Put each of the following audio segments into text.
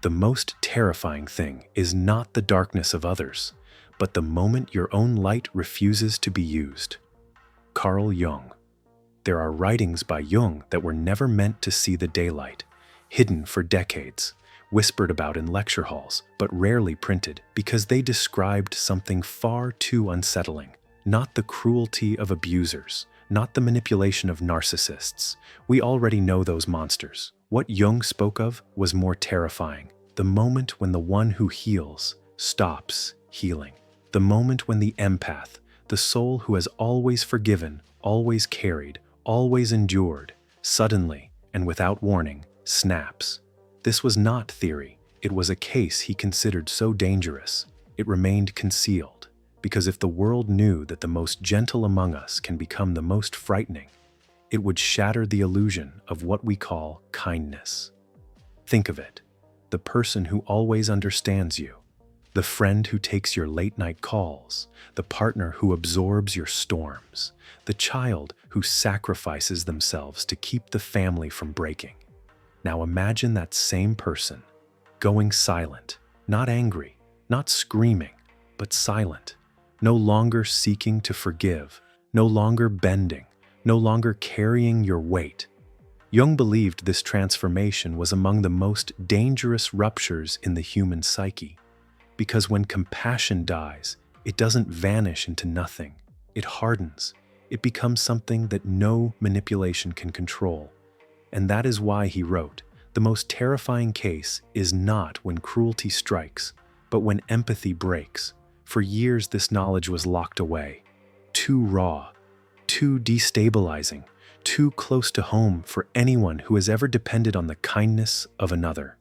The most terrifying thing is not the darkness of others, but the moment your own light refuses to be used. Carl Jung. There are writings by Jung that were never meant to see the daylight, hidden for decades, whispered about in lecture halls, but rarely printed because they described something far too unsettling. Not the cruelty of abusers, not the manipulation of narcissists. We already know those monsters. What Jung spoke of was more terrifying. The moment when the one who heals stops healing. The moment when the empath, the soul who has always forgiven, always carried, always endured, suddenly and without warning, snaps. This was not theory. It was a case he considered so dangerous. It remained concealed, because if the world knew that the most gentle among us can become the most frightening, it would shatter the illusion of what we call kindness. Think of it. The person who always understands you, the friend who takes your late-night calls, the partner who absorbs your storms, the child who sacrifices themselves to keep the family from breaking. Now imagine that same person, going silent, not angry, not screaming, but silent, no longer seeking to forgive, no longer bending, no longer carrying your weight. Jung believed this transformation was among the most dangerous ruptures in the human psyche, because when compassion dies, it doesn't vanish into nothing. It hardens. It becomes something that no manipulation can control. And that is why he wrote, the most terrifying case is not when cruelty strikes, but when empathy breaks. For years this knowledge was locked away. Too raw, too destabilizing, too close to home for anyone who has ever depended on the kindness of another.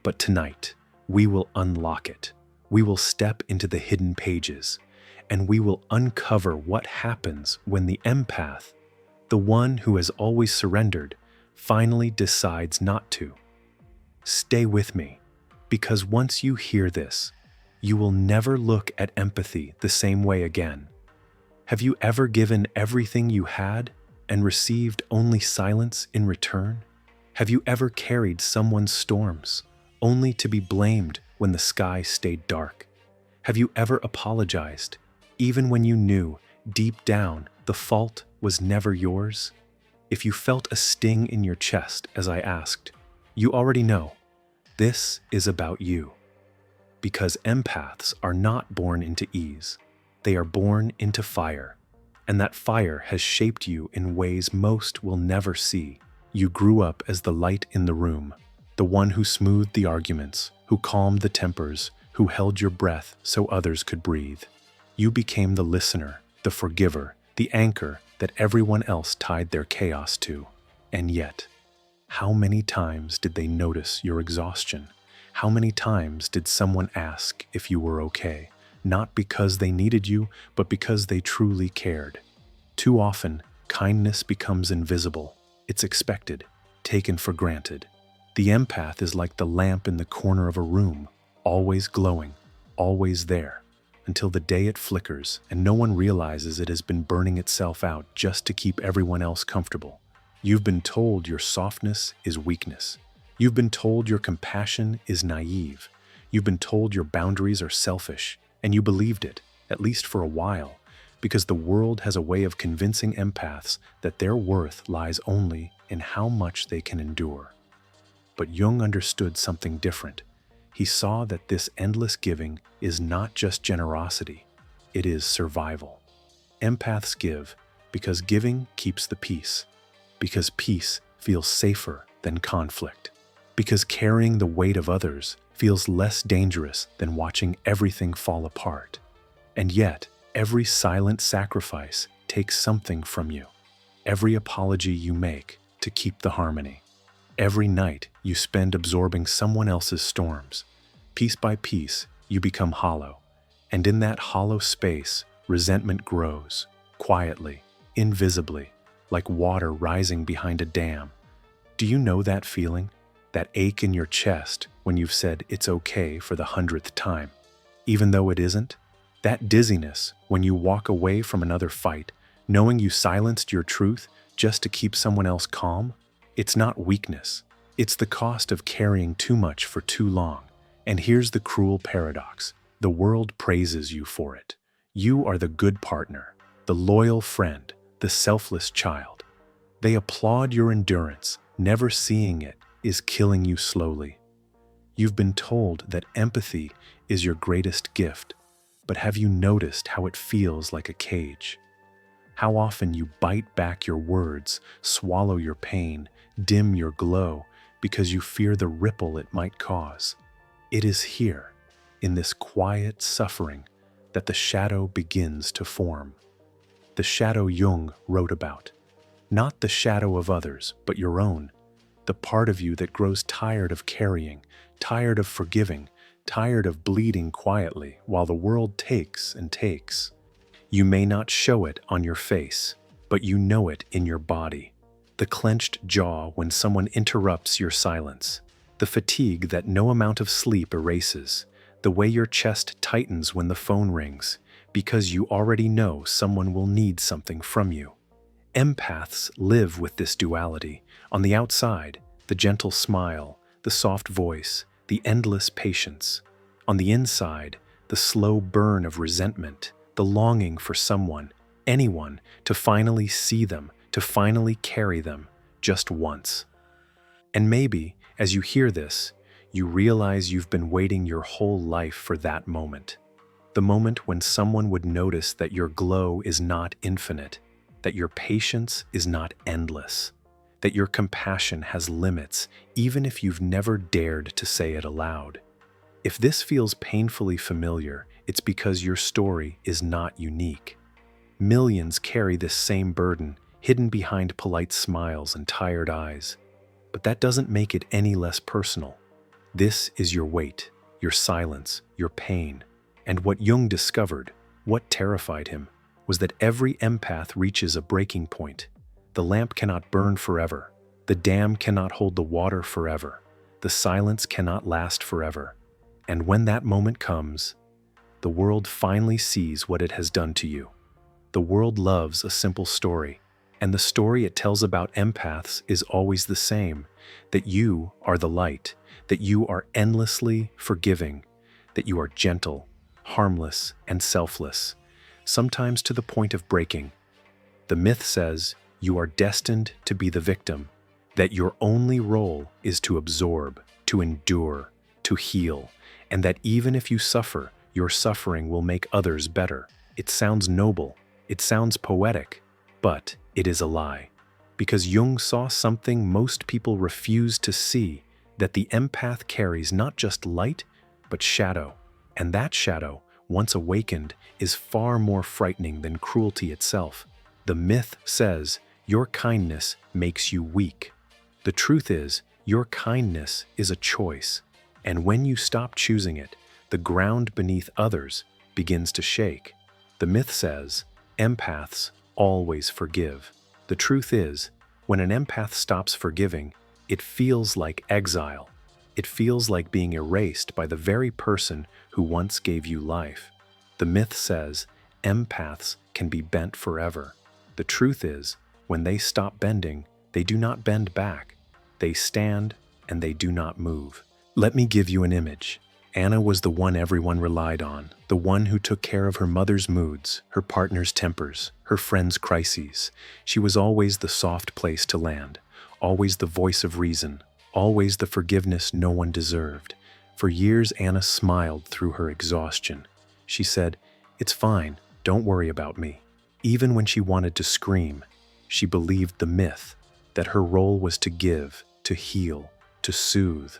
But tonight, we will unlock it. We will step into the hidden pages, and we will uncover what happens when the empath, the one who has always surrendered, finally decides not to. Stay with me, because once you hear this, you will never look at empathy the same way again. Have you ever given everything you had and received only silence in return? Have you ever carried someone's storms, only to be blamed when the sky stayed dark? Have you ever apologized, even when you knew, deep down, the fault was never yours? If you felt a sting in your chest as I asked, you already know. This is about you. Because empaths are not born into ease. They are born into fire. And that fire has shaped you in ways most will never see. You grew up as the light in the room, the one who smoothed the arguments, who calmed the tempers, who held your breath so others could breathe. You became the listener, the forgiver, the anchor that everyone else tied their chaos to. And yet, how many times did they notice your exhaustion? How many times did someone ask if you were okay? Not because they needed you, but because they truly cared. Too often, kindness becomes invisible. It's expected, taken for granted. The empath is like the lamp in the corner of a room, always glowing, always there, until the day it flickers and no one realizes it has been burning itself out just to keep everyone else comfortable. You've been told your softness is weakness. You've been told your compassion is naive. You've been told your boundaries are selfish, and you believed it, at least for a while, because the world has a way of convincing empaths that their worth lies only in how much they can endure. But Jung understood something different. He saw that this endless giving is not just generosity, it is survival. Empaths give because giving keeps the peace, because peace feels safer than conflict, because carrying the weight of others feels less dangerous than watching everything fall apart. And yet, every silent sacrifice takes something from you. Every apology you make to keep the harmony. Every night you spend absorbing someone else's storms. Piece by piece, you become hollow. And in that hollow space, resentment grows, quietly, invisibly, like water rising behind a dam. Do you know that feeling? That ache in your chest when you've said it's okay for the 100th time, even though it isn't? That dizziness when you walk away from another fight, knowing you silenced your truth just to keep someone else calm? It's not weakness, It's the cost of carrying too much for too long. And here's the cruel paradox. The world praises you for it. You are the good partner, the loyal friend, the selfless child. They applaud your endurance. Never seeing it is killing you slowly. You've been told that empathy is your greatest gift, but have you noticed how it feels like a cage? How often you bite back your words, swallow your pain, dim your glow, because you fear the ripple it might cause. It is here, in this quiet suffering, that the shadow begins to form. The shadow Jung wrote about. Not the shadow of others, but your own. The part of you that grows tired of carrying, tired of forgiving, tired of bleeding quietly while the world takes and takes. You may not show it on your face, but you know it in your body. The clenched jaw when someone interrupts your silence. The fatigue that no amount of sleep erases. The way your chest tightens when the phone rings, because you already know someone will need something from you. Empaths live with this duality. On the outside, the gentle smile, the soft voice, the endless patience. On the inside, the slow burn of resentment, the longing for someone, anyone, to finally see them, to finally carry them, just once. And maybe, as you hear this, you realize you've been waiting your whole life for that moment. The moment when someone would notice that your glow is not infinite, that your patience is not endless, that your compassion has limits, even if you've never dared to say it aloud. If this feels painfully familiar, it's because your story is not unique. Millions carry this same burden, hidden behind polite smiles and tired eyes. But that doesn't make it any less personal. This is your weight, your silence, your pain. And what Jung discovered, what terrified him, was that every empath reaches a breaking point. The lamp cannot burn forever. The dam cannot hold the water forever. The silence cannot last forever. And when that moment comes, the world finally sees what it has done to you. The world loves a simple story, and the story it tells about empaths is always the same, that you are the light, that you are endlessly forgiving, that you are gentle, harmless, and selfless, sometimes to the point of breaking. The myth says you are destined to be the victim, that your only role is to absorb, to endure, to heal, and that even if you suffer, your suffering will make others better. It sounds noble, it sounds poetic, but it is a lie. Because Jung saw something most people refuse to see, that the empath carries not just light, but shadow. And that shadow, once awakened, is far more frightening than cruelty itself. The myth says, your kindness makes you weak. The truth is, your kindness is a choice. And when you stop choosing it, the ground beneath others begins to shake. The myth says, empaths always forgive. The truth is, when an empath stops forgiving, it feels like exile. It feels like being erased by the very person who once gave you life. The myth says, empaths can be bent forever. The truth is, when they stop bending, they do not bend back. They stand and they do not move. Let me give you an image. Anna was the one everyone relied on, the one who took care of her mother's moods, her partner's tempers, her friends' crises. She was always the soft place to land, always the voice of reason, always the forgiveness no one deserved. For years, Anna smiled through her exhaustion. She said, "It's fine, don't worry about me." Even when she wanted to scream, she believed the myth that her role was to give, to heal, to soothe.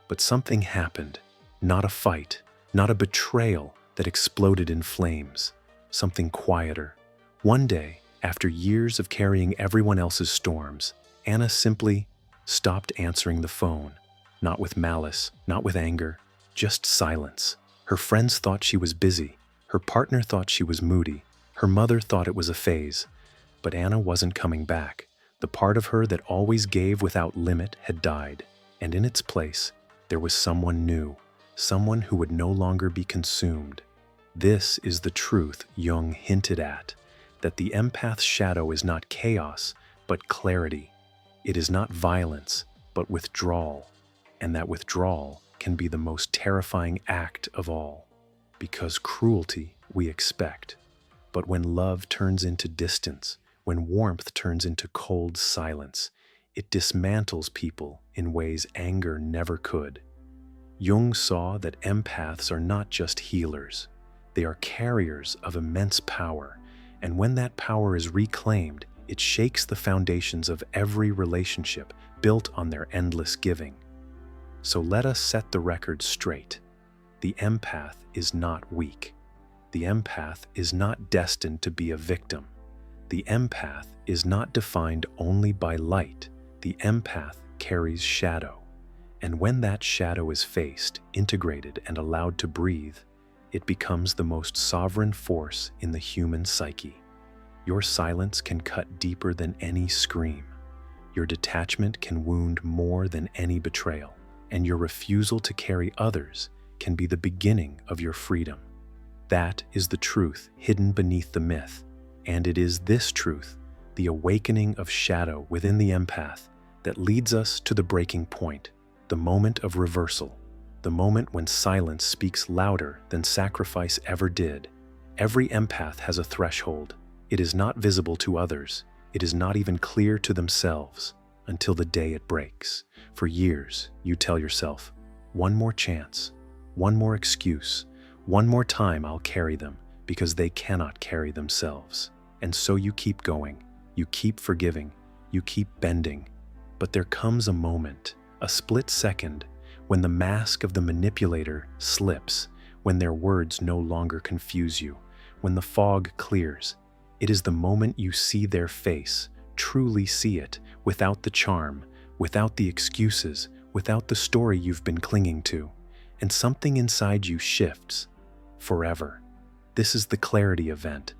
But something happened. Not a fight, not a betrayal that exploded in flames. Something quieter. One day, after years of carrying everyone else's storms, Anna simply stopped answering the phone. Not with malice, not with anger, just silence. Her friends thought she was busy. Her partner thought she was moody. Her mother thought it was a phase. But Anna wasn't coming back. The part of her that always gave without limit had died. And in its place, there was someone new. Someone who would no longer be consumed. This is the truth Jung hinted at, that the empath's shadow is not chaos, but clarity. It is not violence, but withdrawal, and that withdrawal can be the most terrifying act of all, because cruelty we expect. But when love turns into distance, when warmth turns into cold silence, it dismantles people in ways anger never could. Jung saw that empaths are not just healers. They are carriers of immense power, and when that power is reclaimed, it shakes the foundations of every relationship built on their endless giving. So let us set the record straight. The empath is not weak. The empath is not destined to be a victim. The empath is not defined only by light. The empath carries shadow. And when that shadow is faced, integrated, and allowed to breathe, it becomes the most sovereign force in the human psyche. Your silence can cut deeper than any scream. Your detachment can wound more than any betrayal. And your refusal to carry others can be the beginning of your freedom. That is the truth hidden beneath the myth, and it is this truth, the awakening of shadow within the empath, that leads us to the breaking point, the moment of reversal, the moment when silence speaks louder than sacrifice ever did. Every empath has a threshold. It is not visible to others. It is not even clear to themselves until the day it breaks. For years, you tell yourself, one more chance, one more excuse, one more time I'll carry them, because they cannot carry themselves. And so you keep going, you keep forgiving, you keep bending. But there comes a moment, a split second, when the mask of the manipulator slips, when their words no longer confuse you, when the fog clears. It is the moment you see their face, truly see it, without the charm, without the excuses, without the story you've been clinging to, and something inside you shifts forever. This is the clarity event,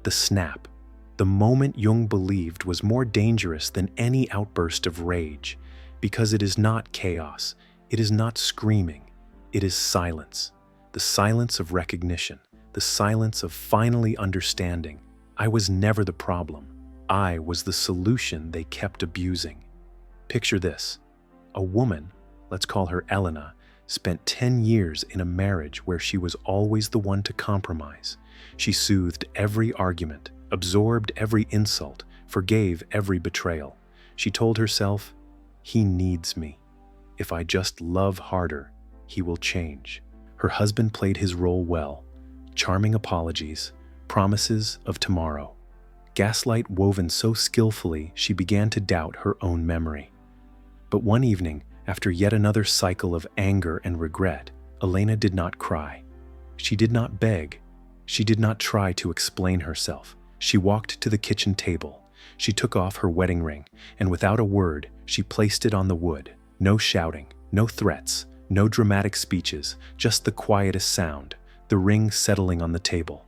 the snap, the moment Jung believed was more dangerous than any outburst of rage, because it is not chaos, it is not screaming, it is silence, the silence of recognition, the silence of finally understanding. I was never the problem. I was the solution they kept abusing. Picture this. A woman, let's call her Elena, spent 10 years in a marriage where she was always the one to compromise. She soothed every argument, absorbed every insult, forgave every betrayal. She told herself, he needs me. If I just love harder, he will change. Her husband played his role well. Charming apologies, promises of tomorrow. Gaslight woven so skillfully she began to doubt her own memory. But one evening, after yet another cycle of anger and regret, Elena did not cry. She did not beg. She did not try to explain herself. She walked to the kitchen table. She took off her wedding ring, and without a word, she placed it on the wood. No shouting, no threats, no dramatic speeches, just the quietest sound, the ring settling on the table.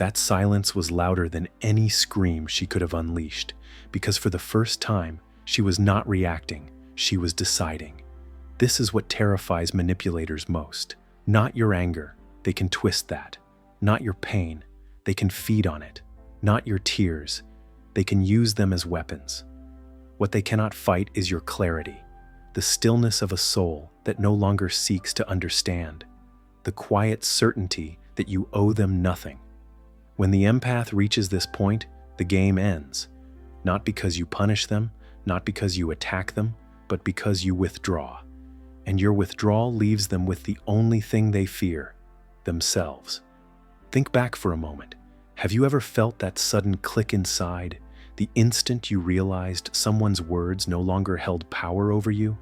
That silence was louder than any scream she could have unleashed, because for the first time, she was not reacting, she was deciding. This is what terrifies manipulators most. Not your anger, they can twist that. Not your pain, they can feed on it. Not your tears, they can use them as weapons. What they cannot fight is your clarity, the stillness of a soul that no longer seeks to understand, the quiet certainty that you owe them nothing. When the empath reaches this point, the game ends. Not because you punish them, not because you attack them, but because you withdraw. And your withdrawal leaves them with the only thing they fear, themselves. Think back for a moment. Have you ever felt that sudden click inside, the instant you realized someone's words no longer held power over you?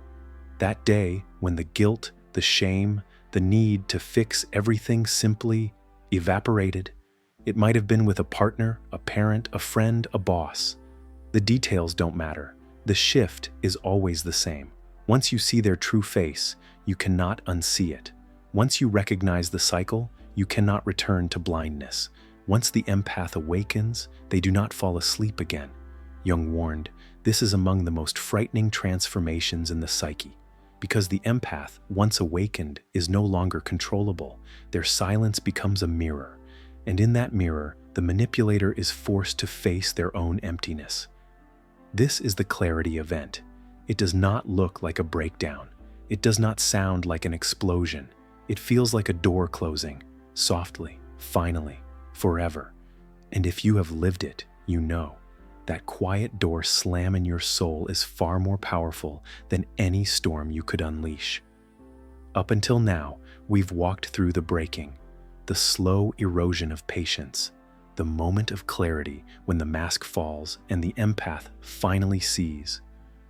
That day when the guilt, the shame, the need to fix everything simply evaporated. It might have been with a partner, a parent, a friend, a boss. The details don't matter. The shift is always the same. Once you see their true face, you cannot unsee it. Once you recognize the cycle, you cannot return to blindness. Once the empath awakens, they do not fall asleep again. Jung warned, this is among the most frightening transformations in the psyche. Because the empath, once awakened, is no longer controllable. Their silence becomes a mirror. And in that mirror, the manipulator is forced to face their own emptiness. This is the clarity event. It does not look like a breakdown. It does not sound like an explosion. It feels like a door closing, softly, finally, forever. And if you have lived it, you know that quiet door slam in your soul is far more powerful than any storm you could unleash. Up until now, we've walked through the breaking, the slow erosion of patience, the moment of clarity when the mask falls and the empath finally sees.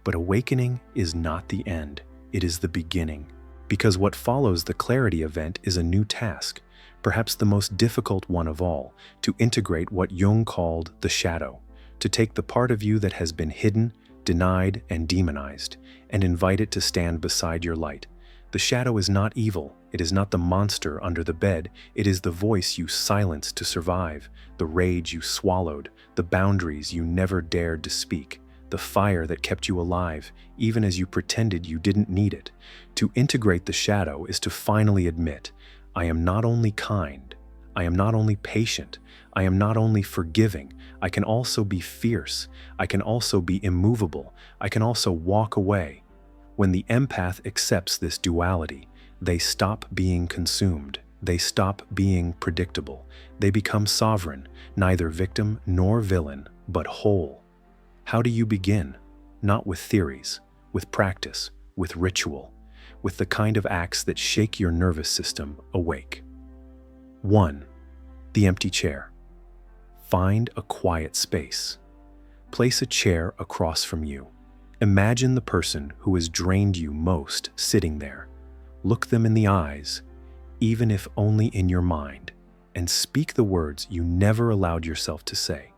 But awakening is not the end, it is the beginning. Because what follows the clarity event is a new task, perhaps the most difficult one of all, to integrate what Jung called the shadow, to take the part of you that has been hidden, denied, and demonized, and invite it to stand beside your light. The shadow is not evil, it is not the monster under the bed, it is the voice you silenced to survive, the rage you swallowed, the boundaries you never dared to speak, the fire that kept you alive, even as you pretended you didn't need it. To integrate the shadow is to finally admit, I am not only kind, I am not only patient, I am not only forgiving, I can also be fierce, I can also be immovable, I can also walk away. When the empath accepts this duality, they stop being consumed, they stop being predictable, they become sovereign, neither victim nor villain, but whole. How do you begin? Not with theories, with practice, with ritual, with the kind of acts that shake your nervous system awake. 1. The empty chair. Find a quiet space. Place a chair across from you. Imagine the person who has drained you most sitting there. Look them in the eyes, even if only in your mind, and speak the words you never allowed yourself to say.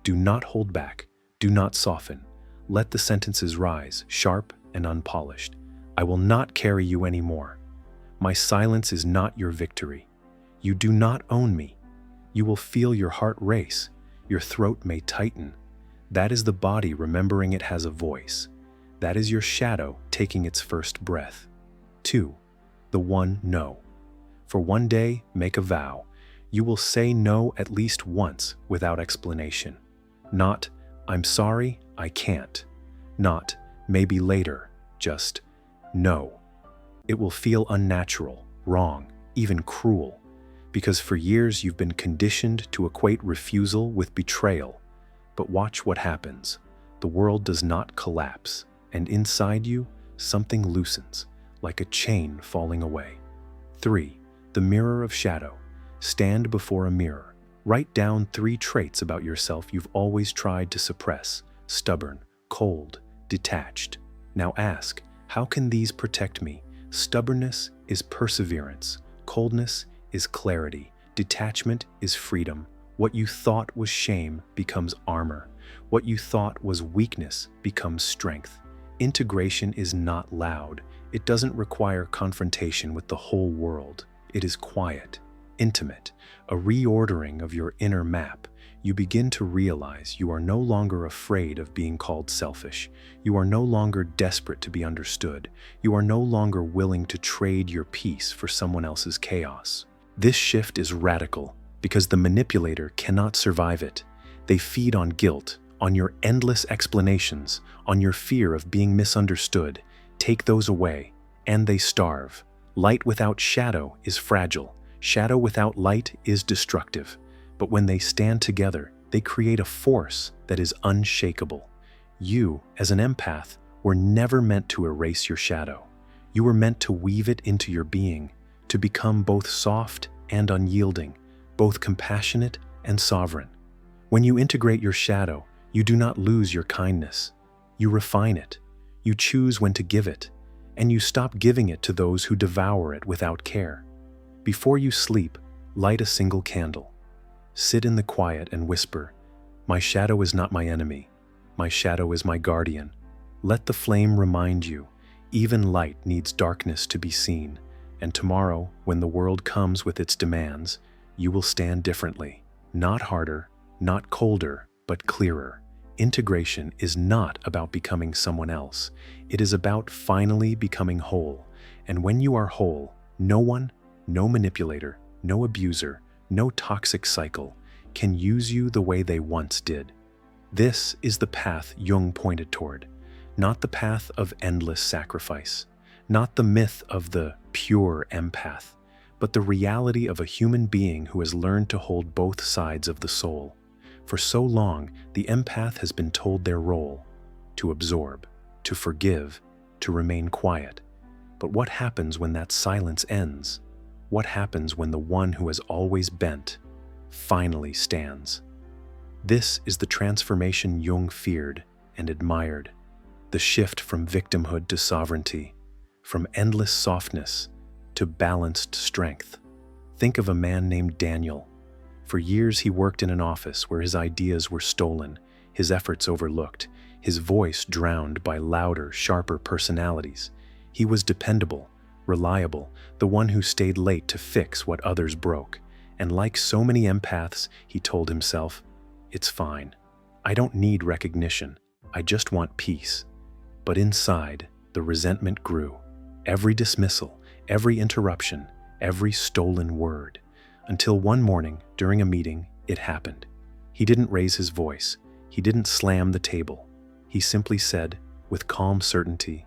Do not hold back. Do not soften. Let the sentences rise, sharp and unpolished. I will not carry you anymore. My silence is not your victory. You do not own me. You will feel your heart race. Your throat may tighten. That is the body remembering it has a voice. That is your shadow taking its first breath. 2. The one no. For one day, make a vow. You will say no at least once without explanation. Not, I'm sorry, I can't. Not, maybe later, just no. It will feel unnatural, wrong, even cruel, because for years you've been conditioned to equate refusal with betrayal. But watch what happens. The world does not collapse, and inside you, something loosens, like a chain falling away. 3. The mirror of shadow. Stand before a mirror. Write down 3 traits about yourself you've always tried to suppress: stubborn, cold, detached. Now ask, how can these protect me? Stubbornness is perseverance. Coldness is clarity. Detachment is freedom. What you thought was shame becomes armor. What you thought was weakness becomes strength. Integration is not loud. It doesn't require confrontation with the whole world. It is quiet, intimate, a reordering of your inner map. You begin to realize you are no longer afraid of being called selfish. You are no longer desperate to be understood. You are no longer willing to trade your peace for someone else's chaos. This shift is radical because the manipulator cannot survive it. They feed on guilt, on your endless explanations, on your fear of being misunderstood. Take those away, and they starve. Light without shadow is fragile. Shadow without light is destructive. But when they stand together, they create a force that is unshakable. You, as an empath, were never meant to erase your shadow. You were meant to weave it into your being, to become both soft and unyielding, both compassionate and sovereign. When you integrate your shadow, you do not lose your kindness. You refine it. You choose when to give it, and you stop giving it to those who devour it without care. Before you sleep, light a single candle. Sit in the quiet and whisper, "My shadow is not my enemy. My shadow is my guardian." Let the flame remind you, even light needs darkness to be seen, and tomorrow, when the world comes with its demands, you will stand differently. Not harder, not colder, but clearer. Integration is not about becoming someone else. It is about finally becoming whole. And when you are whole, no one, no manipulator, no abuser, no toxic cycle can use you the way they once did. This is the path Jung pointed toward. not the path of endless sacrifice, not the myth of the pure empath, but the reality of a human being who has learned to hold both sides of the soul. For so long, the empath has been told their role: to absorb, to forgive, to remain quiet. But what happens when that silence ends? What happens when the one who has always bent finally stands? This is the transformation Jung feared and admired, the shift from victimhood to sovereignty, from endless softness to balanced strength. Think of a man named Daniel. For years he worked in an office where his ideas were stolen, his efforts overlooked, his voice drowned by louder, sharper personalities. He was dependable, reliable, the one who stayed late to fix what others broke. And like so many empaths, he told himself, "It's fine. I don't need recognition. I just want peace." But inside, the resentment grew. Every dismissal, every interruption, every stolen word. Until one morning, during a meeting, it happened. He didn't raise his voice. He didn't slam the table. He simply said, with calm certainty,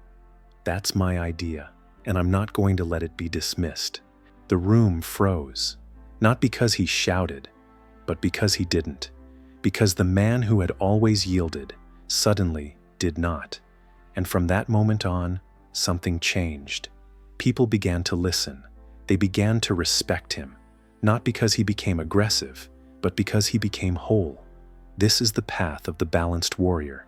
"That's my idea, and I'm not going to let it be dismissed." The room froze, not because he shouted, but because he didn't. Because the man who had always yielded suddenly did not. And from that moment on, something changed. People began to listen. They began to respect him, not because he became aggressive, but because he became whole. This is the path of the balanced warrior,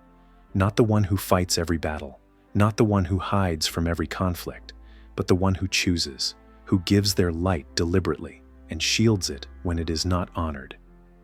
not the one who fights every battle, not the one who hides from every conflict, but the one who chooses, who gives their light deliberately and shields it when it is not honored.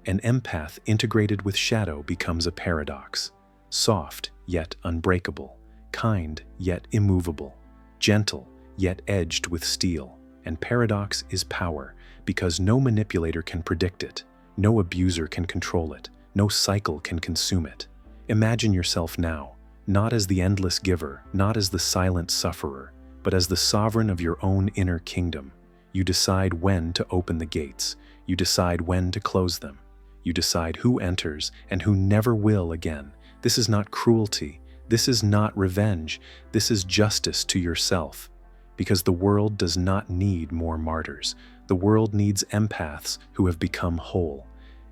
An empath integrated with shadow becomes a paradox, soft yet unbreakable, kind yet immovable, gentle yet edged with steel. And paradox is power, because no manipulator can predict it, no abuser can control it, no cycle can consume it. Imagine yourself now, not as the endless giver, not as the silent sufferer, but as the sovereign of your own inner kingdom. You decide when to open the gates, you decide when to close them. You decide who enters and who never will again. This is not cruelty, this is not revenge, this is justice to yourself. Because the world does not need more martyrs. The world needs empaths who have become whole.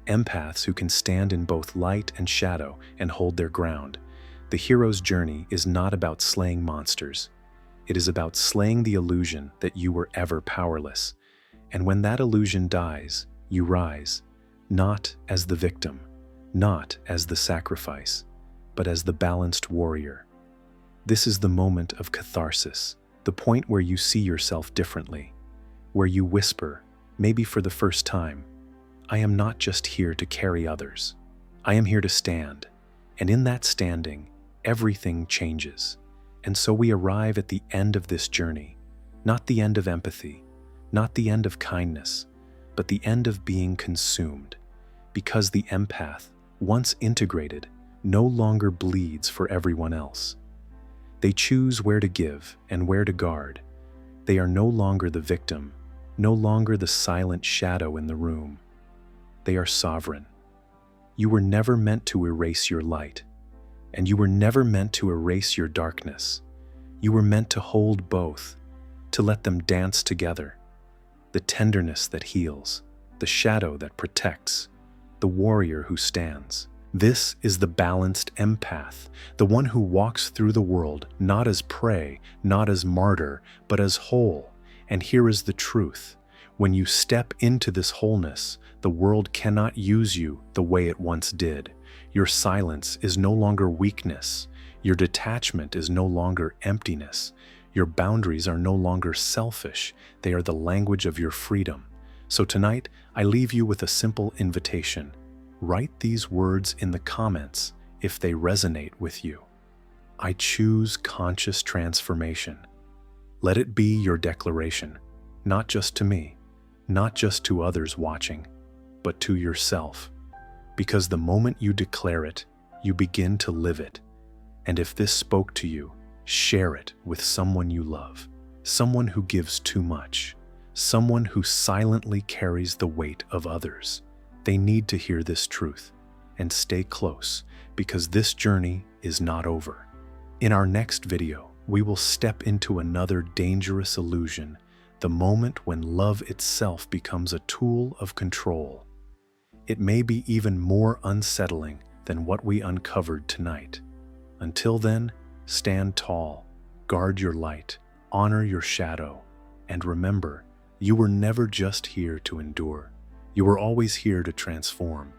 Empaths who can stand in both light and shadow and hold their ground. The hero's journey is not about slaying monsters. It is about slaying the illusion that you were ever powerless. And when that illusion dies, you rise, not as the victim, not as the sacrifice, but as the balanced warrior. This is the moment of catharsis, the point where you see yourself differently, where you whisper, maybe for the first time, "I am not just here to carry others. I am here to stand." And in that standing, everything changes. And so we arrive at the end of this journey, not the end of empathy, not the end of kindness, but the end of being consumed. Because the empath, once integrated, no longer bleeds for everyone else. They choose where to give and where to guard. They are no longer the victim, no longer the silent shadow in the room. They are sovereign. You were never meant to erase your light, and you were never meant to erase your darkness. You were meant to hold both, to let them dance together. The tenderness that heals, the shadow that protects, the warrior who stands. This is the balanced empath, the one who walks through the world not as prey, not as martyr, but as whole. And here is the truth. When you step into this wholeness, the world cannot use you the way it once did. Your silence is no longer weakness. Your detachment is no longer emptiness. Your boundaries are no longer selfish. They are the language of your freedom. So tonight, I leave you with a simple invitation. Write these words in the comments if they resonate with you. I choose conscious transformation. Let it be your declaration, not just to me, not just to others watching, but to yourself. Because the moment you declare it, you begin to live it. And if this spoke to you, share it with someone you love, someone who gives too much, someone who silently carries the weight of others. They need to hear this truth, and stay close, because this journey is not over. In our next video, we will step into another dangerous illusion, the moment when love itself becomes a tool of control. It may be even more unsettling than what we uncovered tonight. Until then, stand tall, guard your light, honor your shadow, and remember, you were never just here to endure. You were always here to transform.